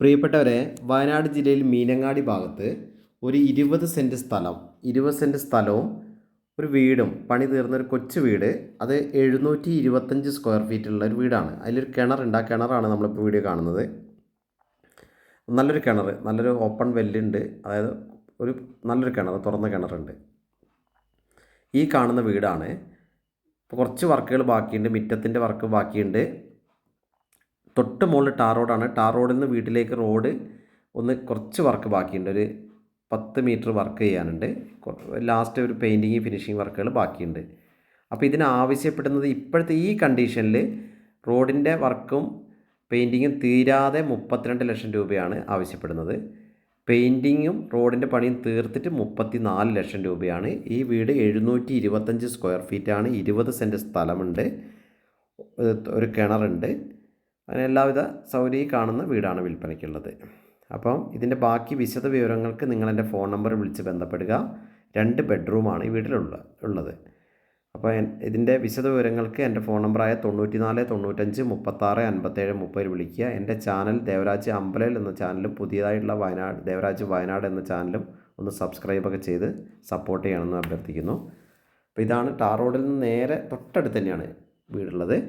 പ്രിയപ്പെട്ടവരെ, വയനാട് ജില്ലയിൽ മീനങ്ങാടി ഭാഗത്ത് ഒരു 20 സെൻറ്റ് സ്ഥലവും ഒരു വീടും പണി തീർന്നൊരു കൊച്ചു വീട്. അത് 725 സ്ക്വയർ ഫീറ്റുള്ള ഒരു വീടാണ്. അതിലൊരു കിണറുണ്ട്. ആ കിണറാണ് നമ്മളിപ്പോൾ വീഡിയോ കാണുന്നത്. നല്ലൊരു കിണർ, നല്ലൊരു ഓപ്പൺ വെല്ലുണ്ട്. അതായത് ഒരു നല്ലൊരു കിണർ, തുറന്ന കിണറുണ്ട്. ഈ കാണുന്ന വീടാണ്. ഇപ്പോൾ കുറച്ച് വർക്കുകൾ ബാക്കിയുണ്ട്. മുറ്റത്തിൻ്റെ വർക്ക് ബാക്കിയുണ്ട്. തൊട്ട് മുകളിൽ ടാർ റോഡാണ്. ടാർ റോഡിൽ നിന്ന് വീട്ടിലേക്ക് റോഡ് കുറച്ച് വർക്ക് ബാക്കിയുണ്ട്. ഒരു 10 മീറ്റർ വർക്ക് ചെയ്യാനുണ്ട്. ലാസ്റ്റ് ഒരു പെയിൻറ്റിങ് ഫിനിഷിങ് വർക്കുകൾ ബാക്കിയുണ്ട്. അപ്പോൾ ഇതിനാവശ്യപ്പെടുന്നത് ഇപ്പോഴത്തെ ഈ കണ്ടീഷനിൽ റോഡിൻ്റെ വർക്കും പെയിൻറ്റിങ്ങും തീരാതെ 32 ലക്ഷം രൂപയാണ് ആവശ്യപ്പെടുന്നത്. പെയിൻറ്റിങ്ങും റോഡിൻ്റെ പണിയും തീർത്തിട്ട് 34 ലക്ഷം രൂപയാണ്. ഈ വീട് 725 സ്ക്വയർ ഫീറ്റാണ്. 20 സെൻറ്റ് സ്ഥലമുണ്ട്. ഒരു കിണറുണ്ട്. അങ്ങനെ എല്ലാവിധ സൗകര്യം കാണുന്ന വീടാണ് വിൽപ്പനയ്ക്കുള്ളത്. അപ്പം ഇതിൻ്റെ ബാക്കി വിശദ വിവരങ്ങൾക്ക് നിങ്ങളെൻ്റെ ഫോൺ നമ്പർ വിളിച്ച് ബന്ധപ്പെടുക. 2 ബെഡ്റൂമാണ് ഈ വീട്ടിലുള്ളത്. അപ്പോൾ ഇതിൻ്റെ വിശദ വിവരങ്ങൾക്ക് എൻ്റെ ഫോൺ നമ്പറായ 94 95 36 57 30 വിളിക്കുക. എൻ്റെ ചാനൽ ദേവരാജ് അമ്പലയിൽ എന്ന ചാനലും പുതിയതായിട്ടുള്ള ദേവരാജ് വയനാട് എന്ന ചാനലും ഒന്ന് സബ്സ്ക്രൈബൊക്കെ ചെയ്ത് സപ്പോർട്ട് ചെയ്യണമെന്ന് അഭ്യർത്ഥിക്കുന്നു. അപ്പോൾ ഇതാണ് ടാർ റോഡിൽ നിന്ന് നേരെ തൊട്ടടുത്ത് തന്നെയാണ് വീടുള്ളത്.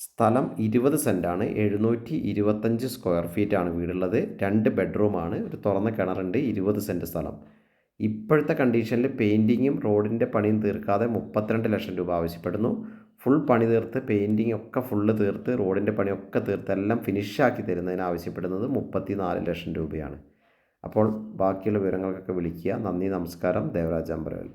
സ്ഥലം 20 സെൻറ്റാണ്. 725 സ്ക്വയർ ഫീറ്റാണ് വീടുള്ളത്. 2 ബെഡ്റൂമാണ്. ഒരു തുറന്ന കിണറുണ്ട്. 20 സെൻറ്റ് സ്ഥലം. ഇപ്പോഴത്തെ കണ്ടീഷനിൽ പെയിൻറ്റിങ്ങും റോഡിൻ്റെ പണിയും തീർക്കാതെ 32 ലക്ഷം രൂപ ആവശ്യപ്പെടുന്നു. ഫുൾ പണി തീർത്ത് പെയിൻറ്റിങ് ഒക്കെ ഫുള്ള് തീർത്ത് റോഡിൻ്റെ പണിയൊക്കെ തീർത്ത് എല്ലാം ഫിനിഷാക്കി തരുന്നതിന് ആവശ്യപ്പെടുന്നത് 34 ലക്ഷം രൂപയാണ്. അപ്പോൾ ബാക്കിയുള്ള വിവരങ്ങൾക്കൊക്കെ വിളിക്കുക. നന്ദി, നമസ്കാരം. ദേവരാജ് അമ്പലവയൽ.